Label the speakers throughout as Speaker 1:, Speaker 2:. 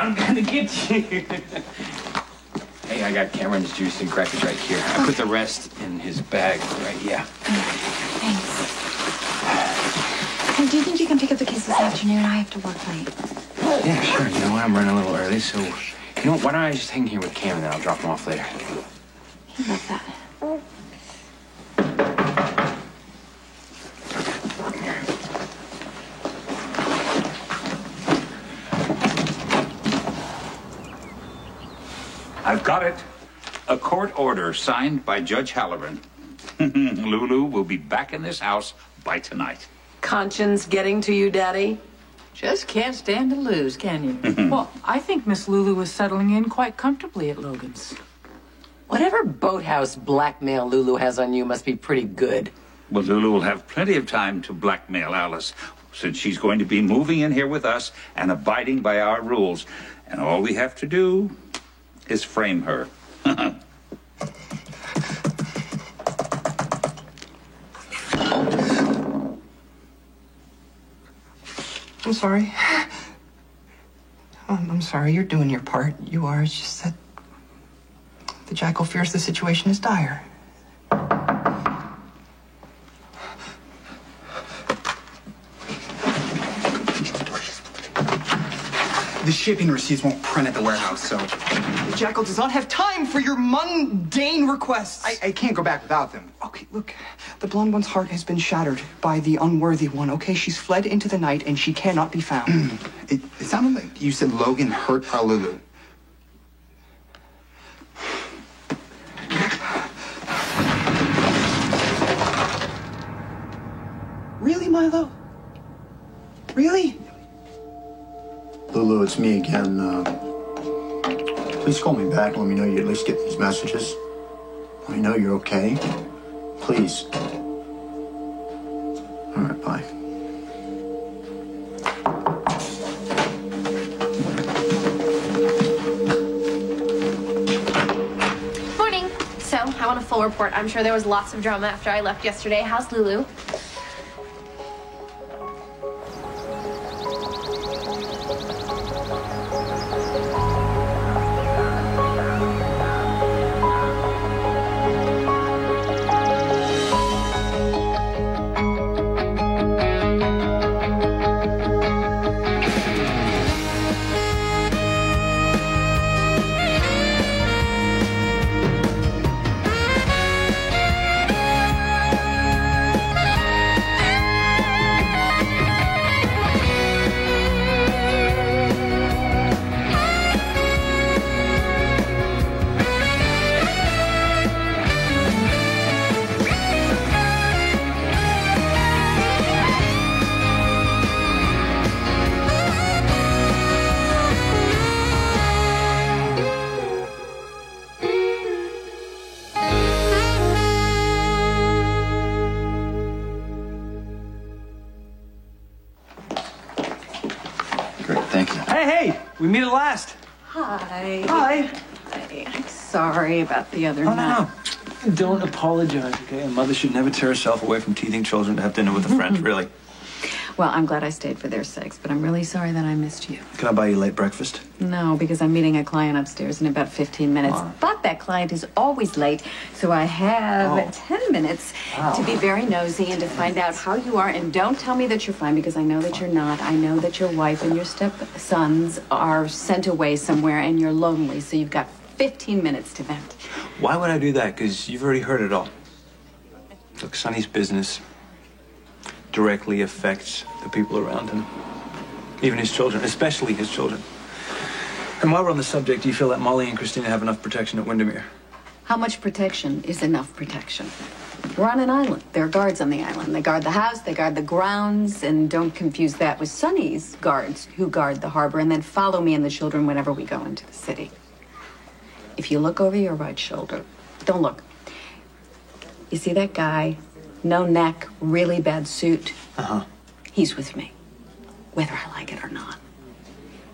Speaker 1: I'm gonna get you. Hey, I got Cameron's juice and crackers right here. I put the rest in his bag right here.
Speaker 2: Thanks. Hey, do you think you can pick up the kids this afternoon? I have to work late.
Speaker 1: Yeah, sure. You know what? I'm running a little early, so you know what? Why don't I just hang here with Cam and then I'll drop him off later.
Speaker 2: He love that.
Speaker 3: I've got it. A court order signed by Judge Halloran. Lulu will be back in this house by tonight.
Speaker 4: Conscience getting to you, Daddy? Just can't stand to lose, can you?
Speaker 5: Well, I think Miss Lulu is settling in quite comfortably at Logan's.
Speaker 4: Whatever boathouse blackmail Lulu has on you must be pretty good.
Speaker 3: Well, Lulu will have plenty of time to blackmail Alice, since she's going to be moving in here with us and abiding by our rules. And all we have to do is frame her.
Speaker 6: I'm sorry. I'm sorry. You're doing your part. You are. It's just that the Jackal fears the situation is dire.
Speaker 7: The shipping receipts won't print at the warehouse, so...
Speaker 6: The Jackal does not have time for your mundane requests.
Speaker 7: I can't go back without them.
Speaker 6: Okay, look. The blonde one's heart has been shattered by the unworthy one, okay? She's fled into the night, and she cannot be found.
Speaker 7: It sounded like you said Logan hurt our Lulu.
Speaker 6: Really, Milo? Really?
Speaker 8: Lulu, it's me again. Please call me back and let me know you at least get these messages. Let me know you're okay. Please. All right, bye.
Speaker 9: Morning. So, I want a full report. I'm sure there was lots of drama after I left yesterday. How's Lulu?
Speaker 1: We meet at last.
Speaker 5: Hi.
Speaker 1: Hi.
Speaker 5: I'm sorry about the other night.
Speaker 1: No. Don't apologize, okay? A mother should never tear herself away from teething children to have dinner with a friend, really.
Speaker 5: Well, I'm glad I stayed for their sakes, but I'm really sorry that I missed you.
Speaker 1: Can I buy you late breakfast?
Speaker 5: No, because I'm meeting a client upstairs in about 15 minutes.
Speaker 1: Wow.
Speaker 5: But that client is always late, so I have 10 minutes to be very nosy and to find out how you are. And don't tell me that you're fine, because I know that you're not. I know that your wife and your stepsons are sent away somewhere and you're lonely, so you've got 15 minutes to vent.
Speaker 1: Why would I do that? Because you've already heard it all. Look, Sonny's business directly affects the people around him. Even his children, especially his children. And while we're on the subject, do you feel that Molly and Christina have enough protection at Windermere?
Speaker 5: How much protection is enough protection? We're on an island. There are guards on the island. They guard the house, they guard the grounds, and don't confuse that with Sonny's guards, who guard the harbor and then follow me and the children whenever we go into the city. If you look over your right shoulder, don't look. You see that guy? No neck, really bad suit.
Speaker 1: Uh-huh.
Speaker 5: He's with me, whether I like it or not.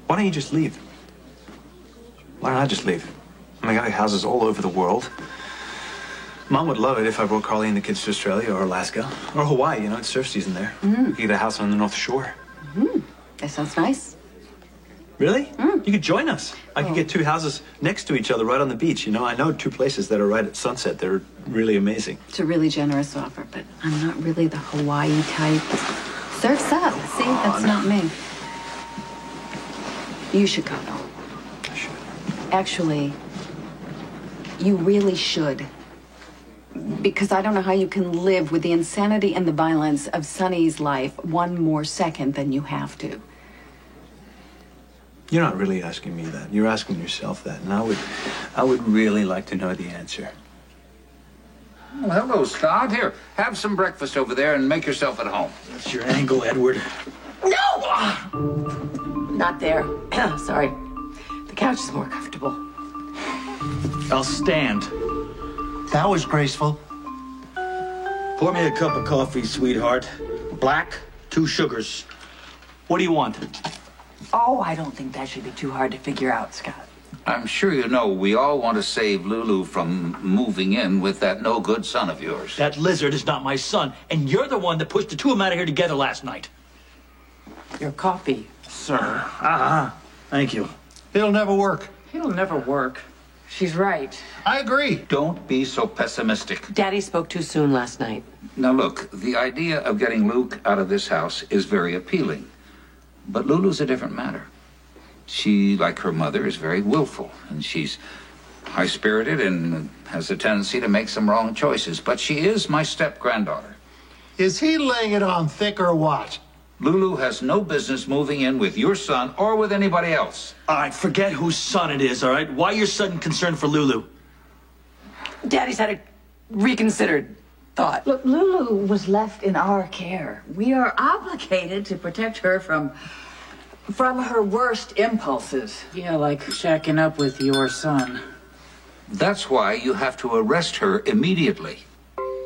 Speaker 1: Why don't you just leave? Why don't I just leave? I mean, I got houses all over the world. Mom would love it if I brought Carly and the kids to Australia or Alaska or Hawaii. You know, it's surf season there. We could get a house on the North Shore.
Speaker 5: That sounds nice.
Speaker 1: Really? You could join us. I could get 2 houses next to each other right on the beach. You know, I know 2 places that are right at sunset. They're really amazing.
Speaker 5: It's a really generous offer, but I'm not really the Hawaii type. Surf's up. See, that's not me. You should go, though.
Speaker 1: I should.
Speaker 5: Actually, you really should. Because I don't know how you can live with the insanity and the violence of Sonny's life one more second than you have to.
Speaker 1: You're not really asking me that. You're asking yourself that, and I would really like to know the answer.
Speaker 3: Well, hello, Scott. Here, have some breakfast over there and make yourself at home.
Speaker 10: That's your angle, Edward.
Speaker 4: No! Not there. Sorry. The couch is more comfortable.
Speaker 10: I'll stand.
Speaker 8: That was graceful.
Speaker 10: Pour me a cup of coffee, sweetheart. Black, 2 sugars. What do you want?
Speaker 4: Oh, I don't think that should be too hard to figure out, Scott.
Speaker 3: I'm sure you know we all want to save Lulu from moving in with that no-good son of yours.
Speaker 10: That lizard is not my son, and you're the one that pushed the 2 of them out of here together last night.
Speaker 4: Your coffee.
Speaker 10: Sir. Thank you.
Speaker 8: It'll never work.
Speaker 4: It'll never work. She's right.
Speaker 8: I agree.
Speaker 3: Don't be so pessimistic.
Speaker 4: Daddy spoke too soon last night.
Speaker 3: Now, look, the idea of getting Luke out of this house is very appealing. But Lulu's a different matter. She, like her mother, is very willful, and she's high-spirited and has a tendency to make some wrong choices. But she is my step-granddaughter.
Speaker 8: Is he laying it on thick or what?
Speaker 3: Lulu has no business moving in with your son or with anybody else.
Speaker 10: All right, forget whose son it is, all right? Why your sudden concern for Lulu?
Speaker 4: Daddy's had a reconsidered thought.
Speaker 11: Look, Lulu was left in our care. We are obligated to protect her from her worst impulses.
Speaker 4: Yeah, like shacking up with your son.
Speaker 3: That's why you have to arrest her immediately.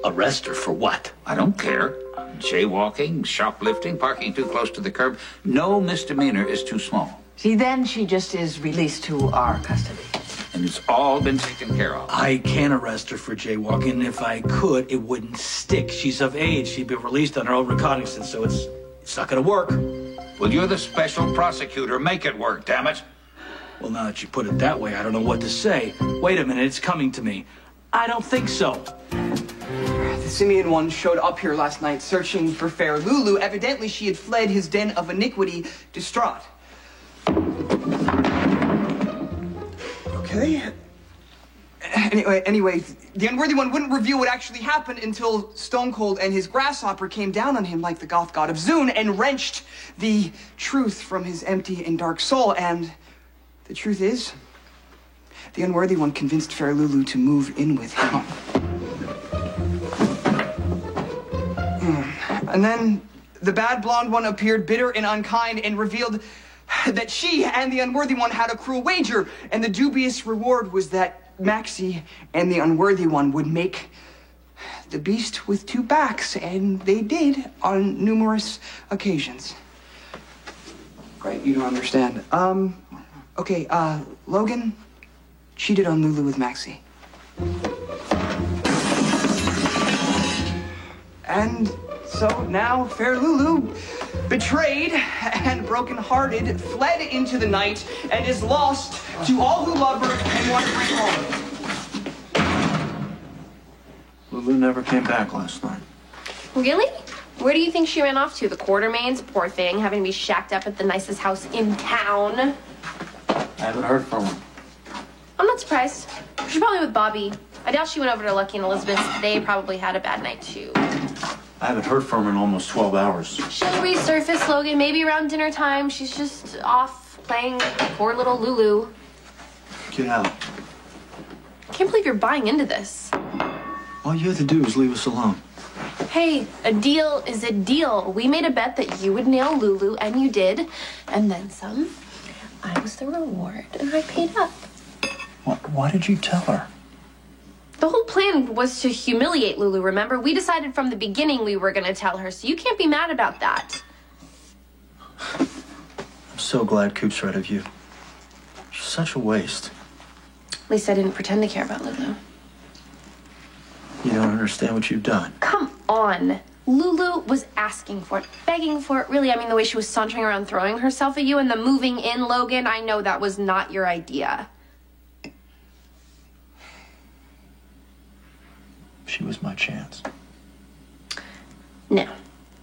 Speaker 10: Arrest her for what?
Speaker 3: I don't care. Jaywalking, shoplifting, parking too close to the curb. No misdemeanor is too small.
Speaker 11: See, then she just is released to our custody.
Speaker 3: And it's all been taken care of.
Speaker 10: I can't arrest her for jaywalking, and if I could, it wouldn't stick. She's of age. She'd be released on her own recognizance, so it's not gonna work.
Speaker 3: Well, you're the special prosecutor. Make it work, damn it.
Speaker 10: Well, now that you put it that way, I don't know what to say. Wait a minute, it's coming to me. I don't think so.
Speaker 6: The Simian one showed up here last night searching for fair Lulu. Evidently, she had fled his den of iniquity, distraught. Okay. Anyway, the unworthy one wouldn't reveal what actually happened until Stone Cold and his grasshopper came down on him like the goth god of Zune and wrenched the truth from his empty and dark soul. And the truth is, the unworthy one convinced fair Lulu to move in with him. And then the bad blonde one appeared bitter and unkind and revealed that she and the unworthy one had a cruel wager, and the dubious reward was that Maxie and the unworthy one would make the beast with 2 backs, and they did on numerous occasions. Right, you don't understand. Okay, Logan cheated on Lulu with Maxie. And so now fair Lulu, betrayed and brokenhearted, fled into the night and is lost to all who love her and want to bring home.
Speaker 8: Lulu never came back last night.
Speaker 9: Really? Where do you think she ran off to? The Quartermains? Poor thing, having to be shacked up at the nicest house in town.
Speaker 8: I haven't heard from her.
Speaker 9: I'm not surprised. She's probably with Bobby. I doubt she went over to Lucky and Elizabeth's. They probably had a bad night, too.
Speaker 8: I haven't heard from her in almost 12 hours.
Speaker 9: She'll resurface, Logan. Maybe around dinner time. She's just off playing poor little Lulu.
Speaker 8: Get out.
Speaker 9: I can't believe you're buying into this.
Speaker 8: All you have to do is leave us alone.
Speaker 9: Hey, a deal is a deal. We made a bet that you would nail Lulu, and you did. And then some. I was the reward, and I paid up.
Speaker 8: Why did you tell her?
Speaker 9: The whole plan was to humiliate Lulu, remember? We decided from the beginning we were going to tell her, so you can't be mad about that.
Speaker 8: I'm so glad Coop's right of you. She's such a waste.
Speaker 9: At least I didn't pretend to care about Lulu.
Speaker 8: You don't understand what you've done.
Speaker 9: Come on. Lulu was asking for it, begging for it, really. I mean, the way she was sauntering around throwing herself at you and the moving in, Logan, I know that was not your idea.
Speaker 1: She was my chance.
Speaker 9: Now,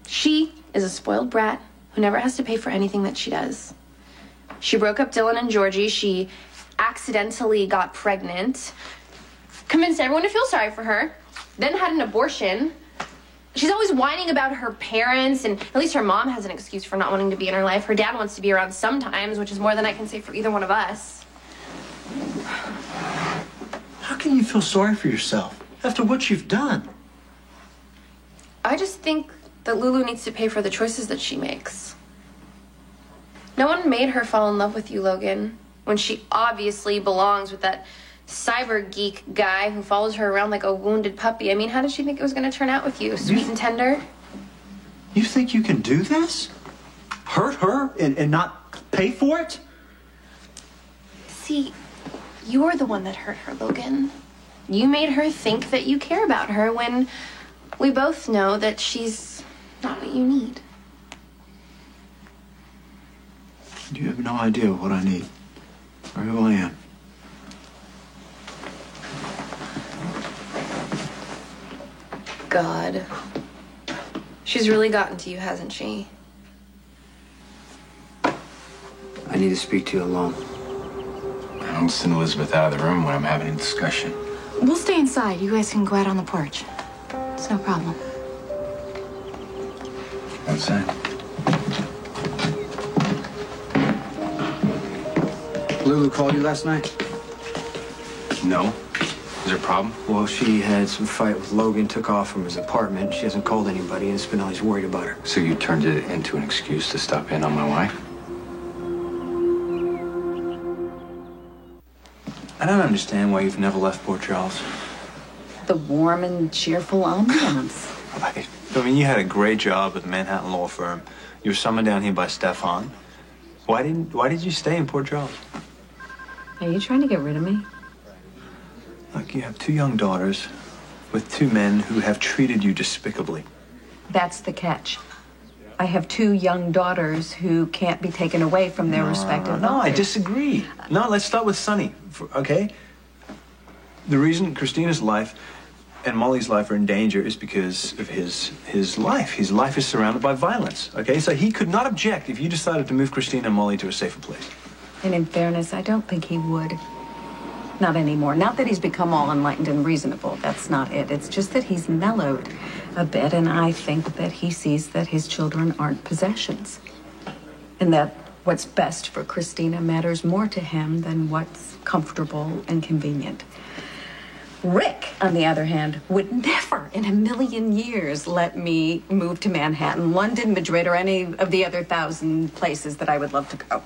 Speaker 9: she is a spoiled brat who never has to pay for anything that she does. She broke up Dylan and Georgie. She accidentally got pregnant, convinced everyone to feel sorry for her, then had an abortion. She's always whining about her parents, and at least her mom has an excuse for not wanting to be in her life. Her dad wants to be around sometimes, which is more than I can say for either one of us.
Speaker 10: How can you feel sorry for yourself after what you've done?
Speaker 9: I just think that Lulu needs to pay for the choices that she makes. No one made her fall in love with you, Logan, when she obviously belongs with that cyber geek guy who follows her around like a wounded puppy. I mean, how did she think it was going to turn out with you? Sweet and tender?
Speaker 10: You think you can do this? Hurt her and not pay for it?
Speaker 9: See, you're the one that hurt her, Logan. You made her think that you care about her when we both know that she's not what you need.
Speaker 8: You have no idea what I need or who I am.
Speaker 9: God. She's really gotten to you, hasn't she?
Speaker 12: I need to speak to you alone.
Speaker 13: I don't send Elizabeth out of the room when I'm having a discussion.
Speaker 2: We'll stay inside. You guys can go out on the porch. It's no problem.
Speaker 13: What's that?
Speaker 12: Lulu called you last night?
Speaker 13: No. Is there a problem?
Speaker 12: Well, she had some fight with Logan, took off from his apartment. She hasn't called anybody, and Spinelli's worried about her.
Speaker 13: So you turned it into an excuse to stop in on my wife?
Speaker 1: I don't understand why you've never left Port Charles.
Speaker 5: The warm and cheerful ambiance.
Speaker 1: I mean, you had a great job at the Manhattan law firm. You were summoned down here by Stefan. Why did you stay in Port Charles?
Speaker 5: Are you trying to get rid of me?
Speaker 1: Look, you have two young daughters with two men who have treated you despicably.
Speaker 5: That's the catch. I have two young daughters who can't be taken away from their respective
Speaker 1: No, I
Speaker 5: mothers.
Speaker 1: disagree. No, let's start with Sonny, okay? The reason Christina's life and Molly's life are in danger is because of his life. His life is surrounded by violence, okay? So he could not object if you decided to move Christina and Molly to a safer place.
Speaker 5: And in fairness, I don't think he would. Not anymore. Not that he's become all enlightened and reasonable. That's not it. It's just that he's mellowed a bit, and I think that he sees that his children aren't possessions. And that what's best for Christina matters more to him than what's comfortable and convenient. Rick, on the other hand, would never in a million years let me move to Manhattan, London, Madrid, or any of the other 1,000 places that I would love to go.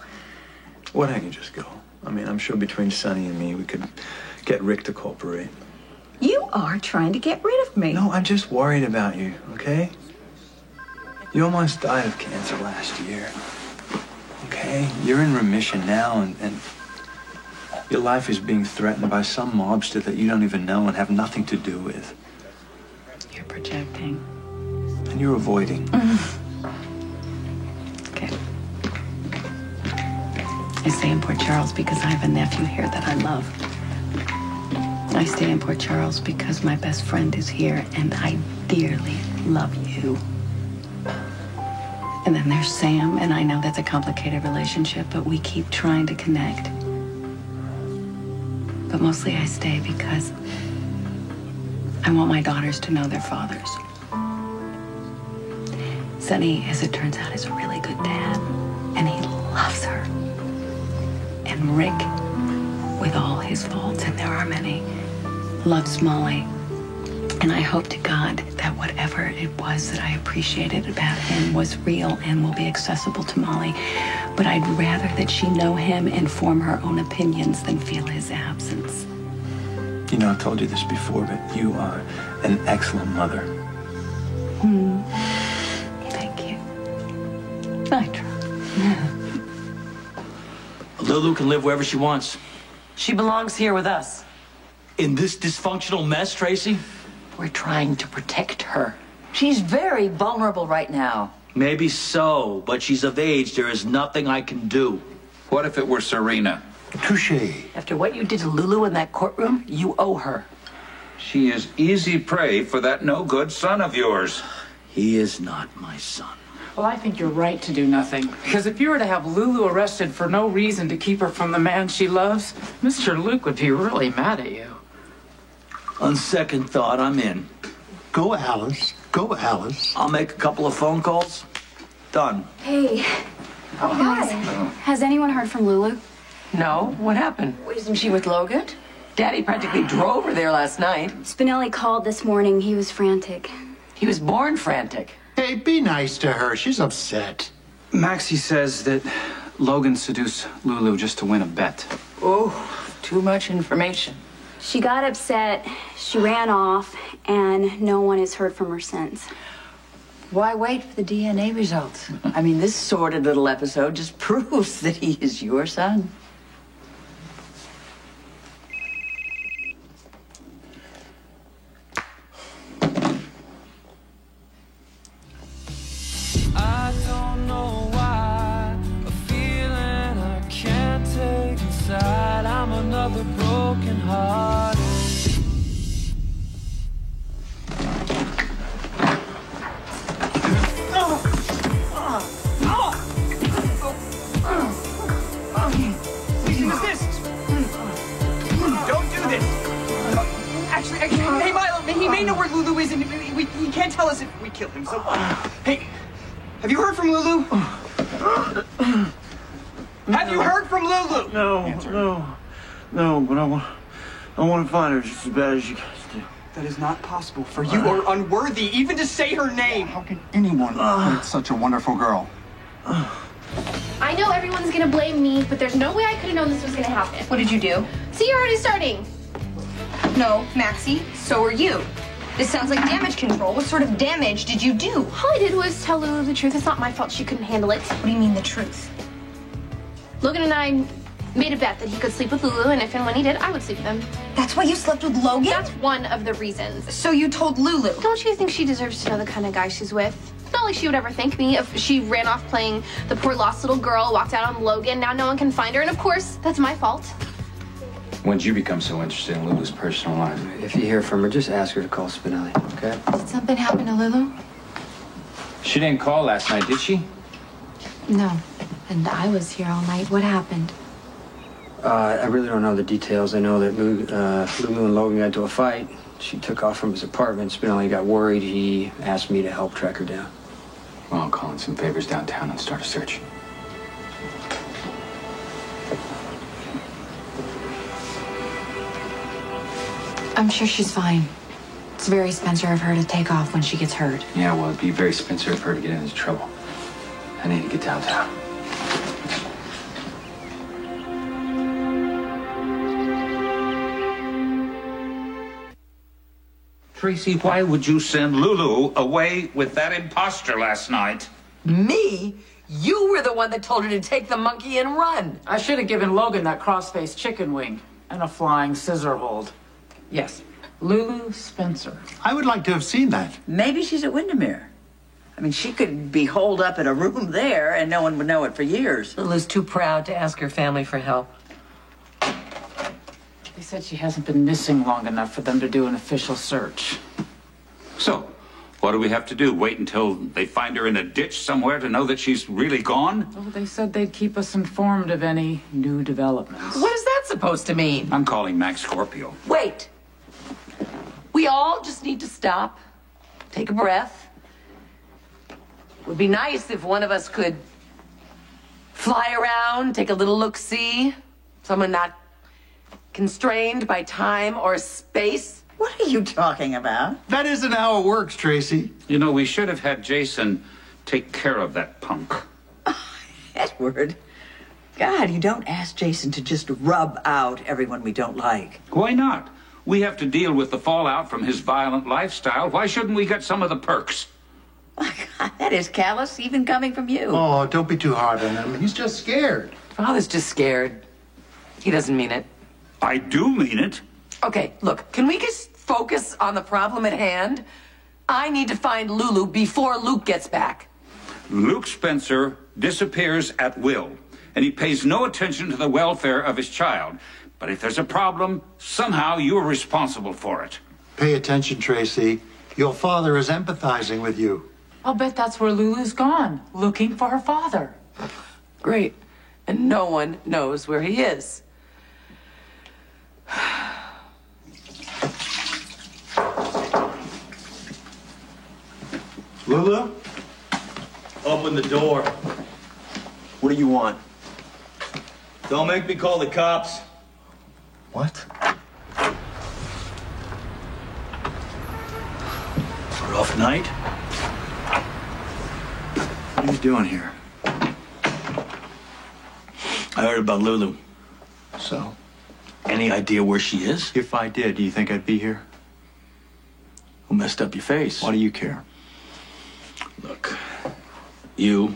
Speaker 1: Why don't you just go? I mean, I'm sure between Sonny and me, we could get Rick to cooperate.
Speaker 5: You are trying to get rid of me.
Speaker 1: No, I'm just worried about you, okay? You almost died of cancer last year. Okay? You're in remission now, and your life is being threatened by some mobster that you don't even know and have nothing to do with.
Speaker 5: You're projecting.
Speaker 1: And you're avoiding.
Speaker 5: Okay. I stay in Port Charles because I have a nephew here that I love. I stay in Port Charles because my best friend is here and I dearly love you. And then there's Sam, and I know that's a complicated relationship, but we keep trying to connect. But mostly I stay because I want my daughters to know their fathers. Sonny, as it turns out, is a really good dad, and he loves her. And Rick, with all his faults, and there are many, loves Molly. And I hope to God that whatever it was that I appreciated about him was real and will be accessible to Molly. But I'd rather that she know him and form her own opinions than feel his absence.
Speaker 1: You know, I've told you this before, but you are an excellent mother.
Speaker 5: Thank you. I try.
Speaker 10: Lulu can live wherever she wants.
Speaker 4: She belongs here with us.
Speaker 10: In this dysfunctional mess, Tracy?
Speaker 4: We're trying to protect her.
Speaker 11: She's very vulnerable right now.
Speaker 10: Maybe so, but she's of age. There is nothing I can do.
Speaker 3: What if it were Serena?
Speaker 8: Touche.
Speaker 4: After what you did to Lulu in that courtroom, you owe her.
Speaker 3: She is easy prey for that no-good son of yours.
Speaker 10: He is not my son.
Speaker 14: Well, I think you're right to do nothing. Because if you were to have Lulu arrested for no reason to keep her from the man she loves, Mr. Luke would be really mad at you.
Speaker 10: On second thought, I'm in.
Speaker 8: Go, Alice. Go, Alice.
Speaker 10: I'll make a couple of phone calls. Done.
Speaker 2: Hey.
Speaker 11: Oh,
Speaker 2: guys. Has anyone heard from Lulu?
Speaker 4: No? What happened?
Speaker 11: Isn't she with Logan?
Speaker 4: Daddy practically drove her there last night.
Speaker 2: Spinelli called this morning. He was frantic.
Speaker 4: He was born frantic.
Speaker 8: Hey, be nice to her. She's upset.
Speaker 6: Maxie says that Logan seduced Lulu just to win a bet.
Speaker 11: Oh, too much information.
Speaker 2: She got upset, she ran off, and no one has heard from her since.
Speaker 11: Why wait for the DNA results? I mean, this sordid little episode just proves that he is your son.
Speaker 15: I don't know why, a feeling I can't take inside. I'm another broken heart.
Speaker 6: Don't do this! Actually, hey, Milo, he may know where Lulu is, and he can't tell us if we kill him, so... Hey, have you heard from Lulu? Have you heard from Lulu?
Speaker 16: No, but I want to find her just as bad as you guys do.
Speaker 6: That is not possible, for you are unworthy even to say her name.
Speaker 8: How can anyone hurt such a wonderful girl?
Speaker 9: I know everyone's gonna blame me, but there's no way I could have known this was gonna happen.
Speaker 17: What did you do?
Speaker 9: See, you're already starting.
Speaker 17: No, Maxie, so are you. This sounds like damage control. What sort of damage did you do?
Speaker 9: All I did was tell Lulu the truth. It's not my fault she couldn't handle it.
Speaker 17: What do you mean the truth?
Speaker 9: Logan and I made a bet that he could sleep with Lulu, and if and when he did, I would sleep with him.
Speaker 17: That's why you slept with Logan?
Speaker 9: That's one of the reasons.
Speaker 17: So you told Lulu?
Speaker 9: Don't you think she deserves to know the kind of guy she's with? It's not like she would ever thank me if she ran off playing the poor lost little girl, walked out on Logan, now no one can find her, and of course, that's my fault.
Speaker 13: When did you become so interested in Lulu's personal life?
Speaker 12: If you hear from her, just ask her to call Spinelli, okay?
Speaker 2: Did something happen to Lulu?
Speaker 13: She didn't call last night, did she?
Speaker 2: No. And I was here all night. What happened?
Speaker 12: I really don't know the details. I know that Lulu and Logan got into a fight. She took off from his apartment. Spinelli got worried. He asked me to help track her down.
Speaker 13: Well, I'll call in some favors downtown and start a search.
Speaker 2: I'm sure she's fine. It's very Spencer of her to take off when she gets hurt.
Speaker 13: Yeah, well, it'd be very Spencer of her to get into trouble. I need to get downtown.
Speaker 3: Tracy, why would you send Lulu away with that imposter last night?
Speaker 4: Me? You were the one that told her to take the monkey and run.
Speaker 14: I should have given Logan that cross-faced chicken wing and a flying scissor hold. Yes, Lulu Spencer.
Speaker 8: I would like to have seen that.
Speaker 11: Maybe she's at Windermere. I mean, she could be holed up in a room there and no one would know it for years.
Speaker 4: Lulu's too proud to ask her family for help.
Speaker 14: They said she hasn't been missing long enough for them to do an official search.
Speaker 3: So, what do we have to do? Wait until they find her in a ditch somewhere to know that she's really gone?
Speaker 14: Well, they said they'd keep us informed of any new developments.
Speaker 4: What is that supposed to mean?
Speaker 3: I'm calling Max Scorpio.
Speaker 4: Wait. We all just need to stop, take a breath. It would be nice if one of us could fly around, take a little look-see. Someone not constrained by time or space.
Speaker 11: What are you talking about?
Speaker 8: That isn't how it works, Tracy.
Speaker 3: You know, we should have had Jason take care of that punk.
Speaker 11: Edward, God, you don't ask Jason to just rub out everyone we don't like.
Speaker 3: Why not? We have to deal with the fallout from his violent lifestyle. Why shouldn't we get some of the perks?
Speaker 11: God, that is callous, even coming from you.
Speaker 8: Oh, don't be too hard on him. He's just scared.
Speaker 4: Father's just scared. He doesn't mean it.
Speaker 3: I do mean it.
Speaker 4: Okay, look, can we just focus on the problem at hand? I need to find Lulu before Luke gets back.
Speaker 18: Luke Spencer disappears at will, and he pays no attention to the welfare of his child. But if there's a problem, somehow you're responsible for it.
Speaker 8: Pay attention, Tracy. Your father is empathizing with you.
Speaker 14: I'll bet that's where Lulu's gone, looking for her father.
Speaker 4: Great. And no one knows where he is.
Speaker 16: Lulu? Open the door. What do you want? Don't make me call the cops.
Speaker 8: What?
Speaker 10: Rough night?
Speaker 8: What are you doing here?
Speaker 10: I heard about Lulu.
Speaker 8: So?
Speaker 10: Any idea where she is?
Speaker 8: If I did, do you think I'd be here?
Speaker 10: Who messed up your face?
Speaker 8: Why do you care?
Speaker 10: Look, you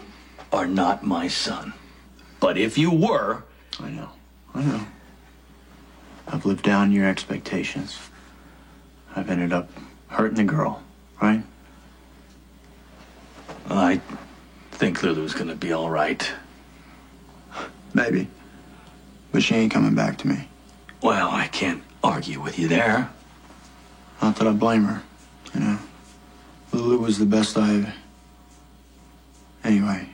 Speaker 10: are not my son. But if you were...
Speaker 8: I know. I've lived down your expectations. I've ended up hurting the girl, right?
Speaker 10: I think Lulu's gonna be all right.
Speaker 8: Maybe. But she ain't coming back to me.
Speaker 10: Well, I can't argue with you there.
Speaker 8: Not that I blame her, you know. Lulu was the best I've... Anyway.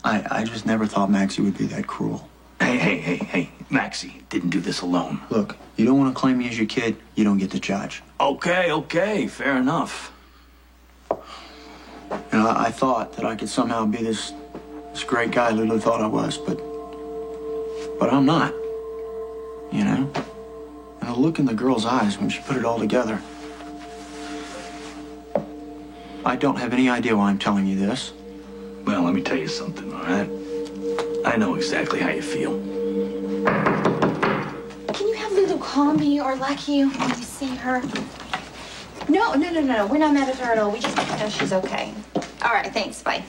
Speaker 8: I just never thought Maxie would be that cruel.
Speaker 10: Hey. Maxie didn't do this alone.
Speaker 8: Look, you don't want to claim me as your kid, you don't get to judge.
Speaker 10: Okay, fair enough.
Speaker 8: You know, I thought that I could somehow be this great guy Lulu thought I was, but I'm not. You know? And the look in the girl's eyes when she put it all together. I don't have any idea why I'm telling you this.
Speaker 10: Well, let me tell you something, all right? I know exactly how you feel.
Speaker 17: Can you have Lulu call me or Lucky when you see her? No. We're not mad at her at all. We just need to know she's okay. All right, thanks. Bye.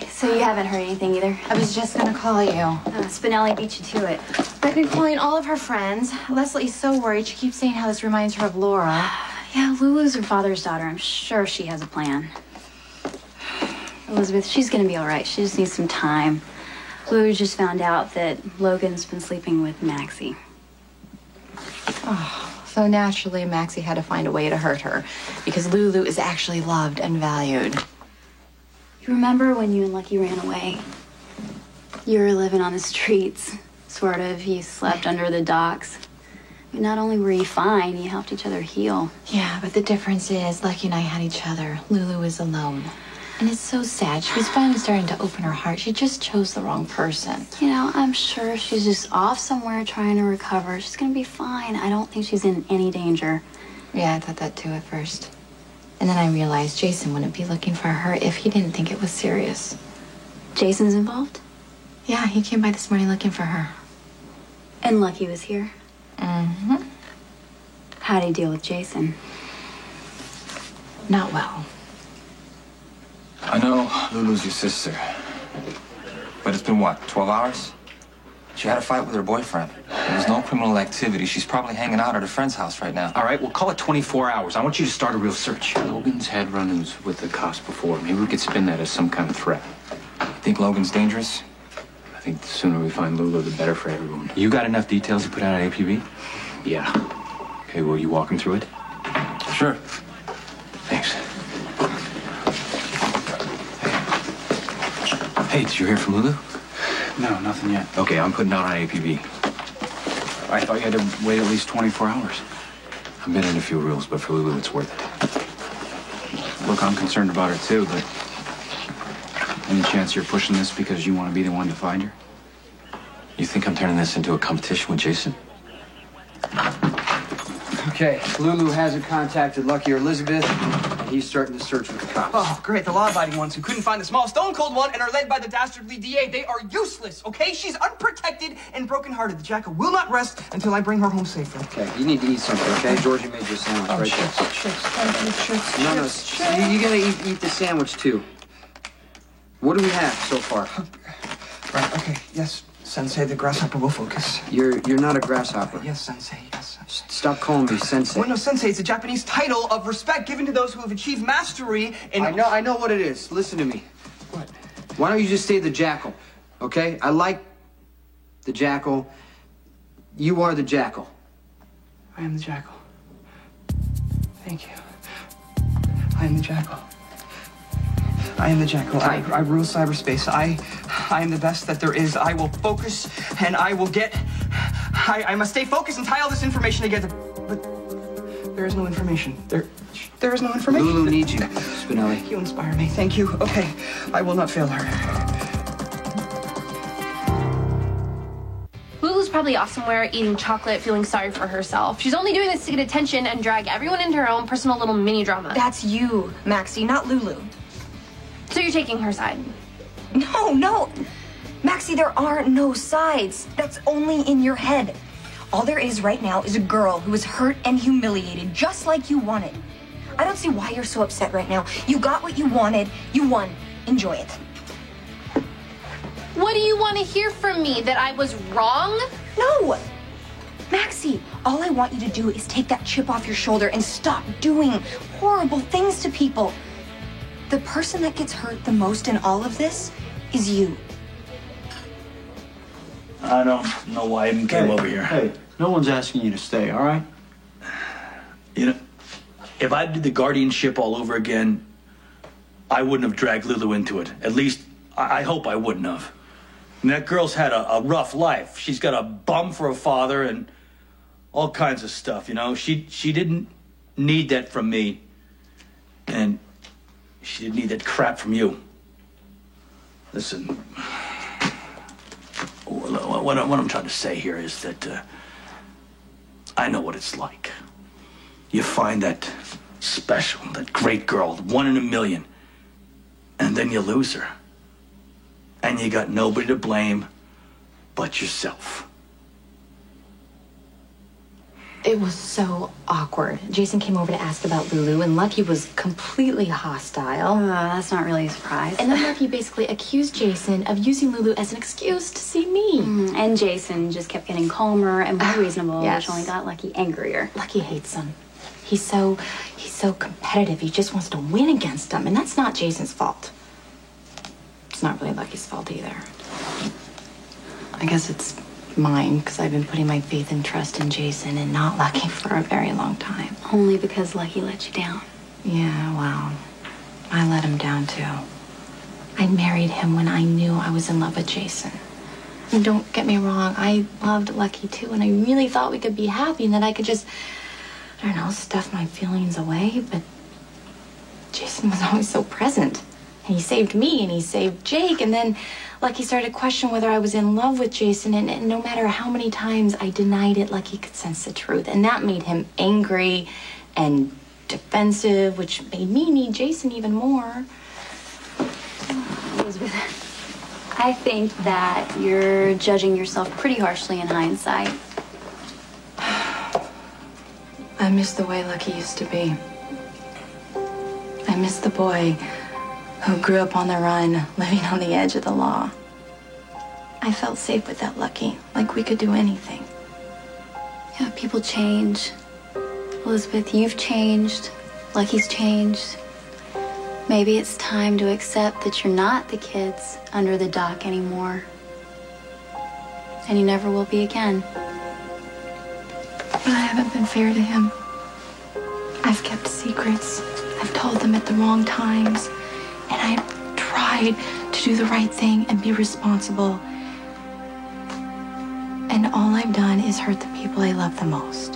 Speaker 2: So you haven't heard anything either?
Speaker 17: I was just gonna call you.
Speaker 2: Spinelli beat you to it.
Speaker 17: I've been calling all of her friends. Leslie's so worried. She keeps saying how this reminds her of Laura.
Speaker 2: Yeah, Lulu's her father's daughter. I'm sure she has a plan. Elizabeth, she's gonna be all right. She just needs some time. Lulu just found out that Logan's been sleeping with Maxie.
Speaker 17: Oh, so naturally, Maxie had to find a way to hurt her because Lulu is actually loved and valued.
Speaker 2: You remember when you and Lucky ran away? You were living on the streets, sort of. You slept under the docks. I mean, not only were you fine, you helped each other heal.
Speaker 17: Yeah, but the difference is Lucky and I had each other. Lulu is alone. And it's so sad. She was finally starting to open her heart. She just chose the wrong person.
Speaker 2: You know, I'm sure she's just off somewhere trying to recover. She's gonna be fine. I don't think she's in any danger.
Speaker 17: Yeah, I thought that too at first. And then I realized Jason wouldn't be looking for her if he didn't think it was serious.
Speaker 2: Jason's involved?
Speaker 17: Yeah, he came by this morning looking for her.
Speaker 2: And Lucky was here?
Speaker 17: Mm-hmm.
Speaker 2: How'd he deal with Jason?
Speaker 17: Not well.
Speaker 13: I know Lulu's your sister. But it's been what, 12 hours? She had a fight with her boyfriend. There was no criminal activity. She's probably hanging out at a friend's house right now.
Speaker 19: All right, we'll call it 24 hours. I want you to start a real search. Logan's had run-ins with the cops before. Maybe we could spin that as some kind of threat.
Speaker 13: You think Logan's dangerous?
Speaker 19: I think the sooner we find Lulu, the better for everyone.
Speaker 13: You got enough details to put out an APB?
Speaker 19: Yeah. Okay, will you walk him through it?
Speaker 13: Sure.
Speaker 19: Thanks. Hey, did you hear from Lulu?
Speaker 7: No, nothing yet.
Speaker 19: Okay, I'm putting out an APB.
Speaker 7: I thought you had to wait at least 24 hours.
Speaker 19: I'm bending a few rules, but for Lulu, it's worth it.
Speaker 7: Look, I'm concerned about her too, but any chance you're pushing this because you want to be the one to find her?
Speaker 19: You think I'm turning this into a competition with Jason?
Speaker 12: Okay, Lulu hasn't contacted Lucky or Elizabeth, and he's starting to search with the cops.
Speaker 6: Oh, great. The law-abiding ones who couldn't find the small stone-cold one and are led by the dastardly DA. They are useless, okay? She's unprotected and broken-hearted. The jackal will not rest until I bring her home safely.
Speaker 12: Okay, you need to eat something, okay? Georgie made you a sandwich right there.
Speaker 6: Chips.
Speaker 12: No, you gotta eat the sandwich too. What do we have so far?
Speaker 6: Right, okay. Yes, Sensei, the grasshopper will focus.
Speaker 12: You're not a grasshopper.
Speaker 6: Yes, Sensei, yes.
Speaker 12: Stop calling me sensei.
Speaker 6: Well, no, sensei, it's a Japanese title of respect given to those who have achieved mastery in...
Speaker 12: I know what it is. Listen to me. What? Why don't you just stay the Jackal, okay? I like the Jackal. You are the Jackal.
Speaker 6: I am the Jackal. Thank you. I am the Jackal. I am the Jackal. I rule cyberspace. I am the best that there is. I will focus and I will get... I must stay focused and tie all this information together. But there is no information. There is no information.
Speaker 12: Lulu needs you, Spinelli.
Speaker 6: You inspire me. Thank you. Okay. I will not fail her.
Speaker 9: Lulu's probably off somewhere eating chocolate, feeling sorry for herself. She's only doing this to get attention and drag everyone into her own personal little mini drama.
Speaker 17: That's you, Maxie, not Lulu.
Speaker 9: So you're taking her side?
Speaker 17: No. Maxie, there are no sides. That's only in your head. All there is right now is a girl who is hurt and humiliated, just like you wanted. I don't see why you're so upset right now. You got what you wanted. You won. Enjoy it.
Speaker 9: What do you want to hear from me? That I was wrong?
Speaker 17: No! Maxie, all I want you to do is take that chip off your shoulder and stop doing horrible things to people. The person that gets hurt the most in all of this is you.
Speaker 10: I don't know why I even came over here.
Speaker 8: Hey, no one's asking you to stay, all right?
Speaker 10: You know, if I did the guardianship all over again, I wouldn't have dragged Lulu into it. At least, I hope I wouldn't have. I mean, that girl's had a rough life. She's got a bum for a father and all kinds of stuff, you know? She didn't need that from me. And she didn't need that crap from you. Listen, what I'm trying to say here is that I know what it's like. You find that special, that great girl, 1 in a million, and then you lose her. And you got nobody to blame but yourself.
Speaker 17: It was so awkward. Jason came over to ask about Lulu, and Lucky was completely hostile.
Speaker 2: That's not really a surprise.
Speaker 17: And then Lucky basically accused Jason of using Lulu as an excuse to see me.
Speaker 2: And Jason just kept getting calmer and more reasonable,
Speaker 17: yes.
Speaker 2: which only got Lucky angrier.
Speaker 17: Lucky hates him. He's so competitive. He just wants to win against him, and that's not Jason's fault. It's not really Lucky's fault either. I guess it's mine, because I've been putting my faith and trust in Jason and not Lucky for a very long time.
Speaker 2: Only because Lucky let you down.
Speaker 17: Yeah, well, I let him down too. I married him when I knew I was in love with Jason. And don't get me wrong, I loved Lucky too, and I really thought we could be happy and that I could just, I don't know, stuff my feelings away, but Jason was always so present. And he saved me and he saved Jake, and then Lucky started to question whether I was in love with Jason, and no matter how many times I denied it, Lucky could sense the truth. And that made him angry and defensive, which made me need Jason even more.
Speaker 2: Elizabeth, I think that you're judging yourself pretty harshly in hindsight.
Speaker 17: I miss the way Lucky used to be. I miss the boy who grew up on the run, living on the edge of the law. I felt safe with that Lucky, like we could do anything.
Speaker 2: Yeah, people change. Elizabeth, you've changed. Lucky's changed. Maybe it's time to accept that you're not the kids under the dock anymore. And you never will be again.
Speaker 17: But I haven't been fair to him. I've kept secrets. I've told them at the wrong times. And I've tried to do the right thing and be responsible. And all I've done is hurt the people I love the most.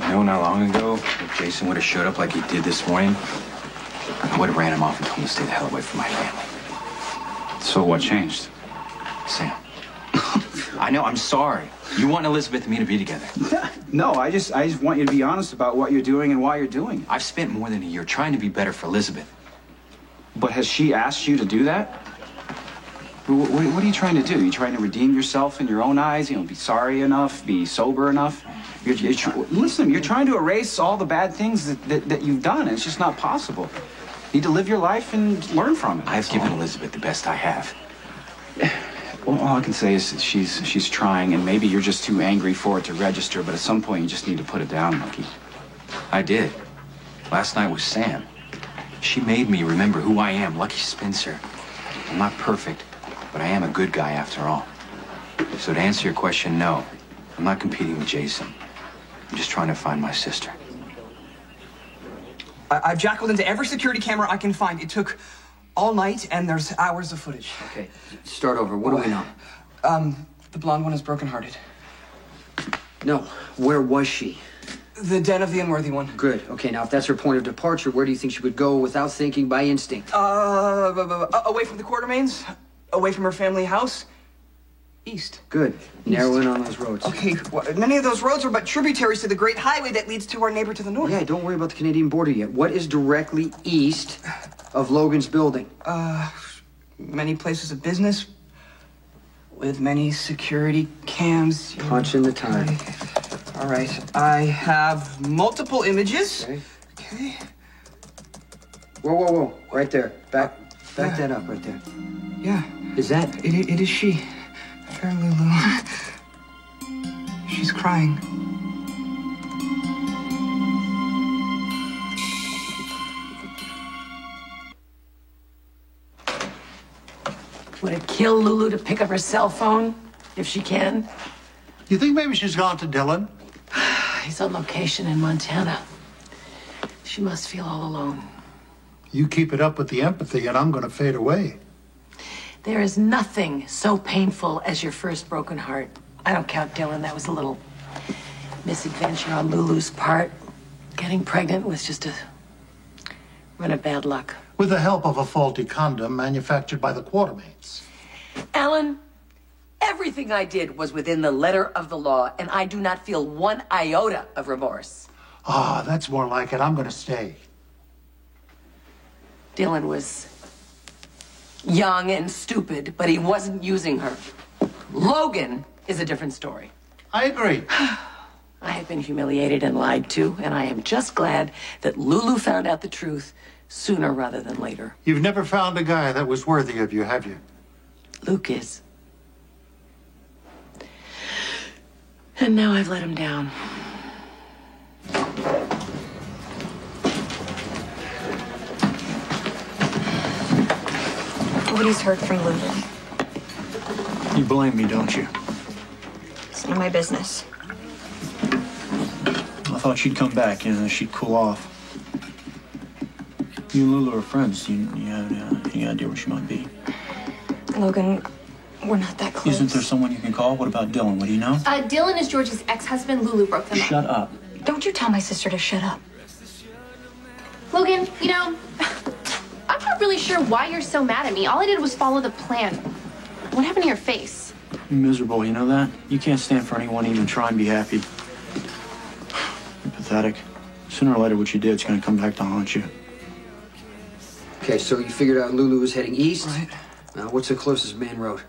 Speaker 7: You know, not long ago, if Jason would have showed up like he did this morning, I would have ran him off and told him to stay the hell away from my family.
Speaker 19: So what changed?
Speaker 7: Sam. I know, I'm sorry. You want Elizabeth and me to be together. No, I just want you to be honest about what you're doing and why you're doing it. I've spent more than a year trying to be better for Elizabeth. But has she asked you to do that? What are you trying to do? You trying to redeem yourself in your own eyes? You know, be sorry enough, be sober enough? Listen, you're trying to erase all the bad things that you've done. It's just not possible. You need to live your life and learn from it. I've given Elizabeth the best I have. Well, all I can say is that she's trying, and maybe you're just too angry for it to register, but at some point you just need to put it down, Lucky.
Speaker 19: I did. Last night was Sam. She made me remember who I am, Lucky Spencer. I'm not perfect, but I am a good guy after all. So to answer your question, no. I'm not competing with Jason. I'm just trying to find my sister.
Speaker 6: I've jackaled into every security camera I can find. It took all night, and there's hours of footage.
Speaker 12: Okay, start over. What do we know?
Speaker 6: The blonde one is brokenhearted.
Speaker 12: No, where was she?
Speaker 6: The den of the unworthy one.
Speaker 12: Good. Okay, now if that's her point of departure, where do you think she would go without thinking, by instinct?
Speaker 6: Away from the Quartermains, away from her family house, east.
Speaker 12: Good. Narrow in on those roads.
Speaker 6: Okay, well, many of those roads are but tributaries to the great highway that leads to our neighbor to the north.
Speaker 12: Yeah, don't worry about the Canadian border yet. What is directly east of Logan's building?
Speaker 6: Many places of business with many security cams.
Speaker 12: Punch in the time.
Speaker 6: All right, I have multiple images. Okay.
Speaker 12: Whoa, whoa, whoa! Right there. Back that up, right there.
Speaker 6: Yeah.
Speaker 12: Is that?
Speaker 6: It is she. Fair Lulu. She's crying.
Speaker 4: Would it kill Lulu to pick up her cell phone if she can?
Speaker 20: You think maybe she's gone to Dylan?
Speaker 4: He's on location in Montana. She must feel all alone.
Speaker 20: You keep it up with the empathy, and I'm going to fade away.
Speaker 4: There is nothing so painful as your first broken heart. I don't count Dylan. That was a little misadventure on Lulu's part. Getting pregnant was just a run of bad luck.
Speaker 20: With the help of a faulty condom manufactured by the Quartermains.
Speaker 4: Alan, everything I did was within the letter of the law, and I do not feel one iota of remorse.
Speaker 20: Ah, that's more like it. I'm going to stay.
Speaker 4: Dylan was young and stupid, but he wasn't using her. Logan is a different story.
Speaker 20: I agree.
Speaker 4: I have been humiliated and lied to, and I am just glad that Lulu found out the truth sooner rather than later.
Speaker 20: You've never found a guy that was worthy of you, have you?
Speaker 4: Luke is. And now I've let him down.
Speaker 21: Nobody's heard from Lulu.
Speaker 8: You blame me, don't you?
Speaker 21: It's none of my business.
Speaker 8: I thought she'd come back, she'd cool off. You and Lulu are friends. You have any idea where she might be?
Speaker 21: Logan, we're not that close.
Speaker 8: Isn't there someone you can call? What about Dylan? What do you know?
Speaker 17: Dylan is George's ex-husband. Lulu broke them up.
Speaker 8: Shut up.
Speaker 21: Don't you tell my sister to shut up.
Speaker 17: Logan, you know, I'm not really sure why you're so mad at me. All I did was follow the plan. What happened to your face?
Speaker 8: You're miserable, you know that? You can't stand for anyone to even try and be happy. You're pathetic. Sooner or later, what you did is going to come back to haunt you.
Speaker 12: Okay, so you figured out Lulu was heading east?
Speaker 6: Right.
Speaker 12: Now, what's the closest main road?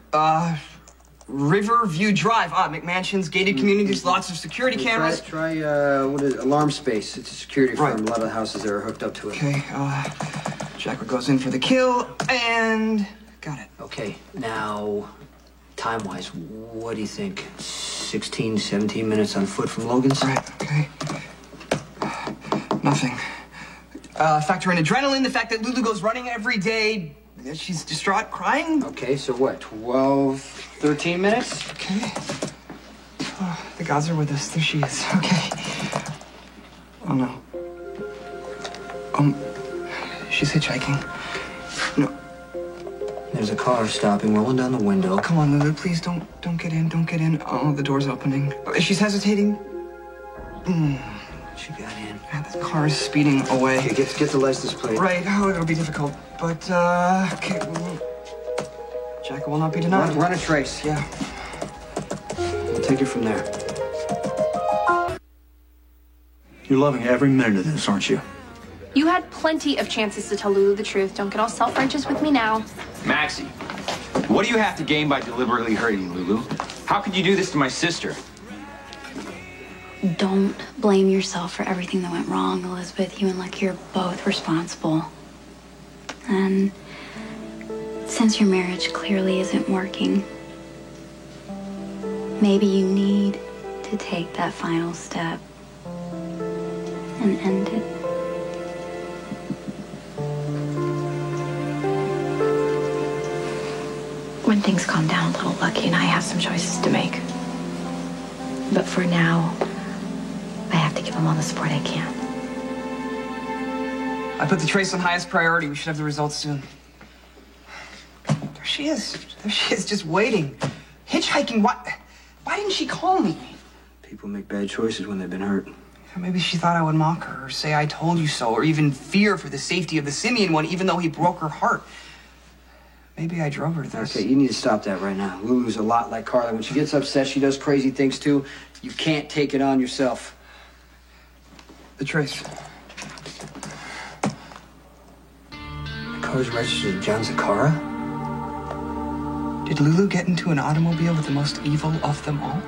Speaker 6: Riverview Drive. McMansions, gated communities, lots of security cameras.
Speaker 12: Try what is it? Alarm Space. It's a security firm. A lot of the houses there are hooked up to it.
Speaker 6: Okay, Jack goes in for the kill, and got it.
Speaker 12: Okay, now, time-wise, what do you think? 16, 17 minutes on foot from Logan's?
Speaker 6: Right, okay. Nothing. Factor in adrenaline, the fact that Lulu goes running every day. She's distraught, crying.
Speaker 12: Okay, so what, 12, 13 minutes?
Speaker 6: Okay. Oh, the gods are with us. There she is. Okay. Oh, no. She's hitchhiking. No.
Speaker 12: There's a car stopping, rolling down the window.
Speaker 6: Oh, come on, Lulu, please don't get in. Don't get in. Oh, the door's opening. She's hesitating.
Speaker 12: She got in.
Speaker 6: Yeah, the car is speeding away.
Speaker 12: Okay, get the license plate.
Speaker 6: Right. Oh, it'll be difficult. But, okay. Jack will not be denied.
Speaker 12: Run a trace.
Speaker 6: Yeah.
Speaker 12: We'll take it from there.
Speaker 8: You're loving every minute of this, aren't you?
Speaker 17: You had plenty of chances to tell Lulu the truth. Don't get all self-righteous with me now.
Speaker 7: Maxie, what do you have to gain by deliberately hurting Lulu? How could you do this to my sister?
Speaker 2: Don't blame yourself for everything that went wrong, Elizabeth. You and Lucky are both responsible. And since your marriage clearly isn't working, maybe you need to take that final step and end it.
Speaker 17: When things calm down a little, Lucky and I have some choices to make. But for now, I have to give him all the support I can.
Speaker 6: I put the trace on highest priority. We should have the results soon. There she is. There she is, just waiting. Hitchhiking. Why didn't she call me?
Speaker 12: People make bad choices when they've been hurt.
Speaker 6: Or maybe she thought I would mock her, or say I told you so, or even fear for the safety of the Simeon one, even though he broke her heart. Maybe I drove her to this.
Speaker 12: Okay, you need to stop that right now. Lulu's a lot like Carla. When she gets upset, she does crazy things too. You can't take it on yourself.
Speaker 6: The trace.
Speaker 12: The car's registered to John Zakara?
Speaker 6: Did Lulu get into an automobile with the most evil of them all?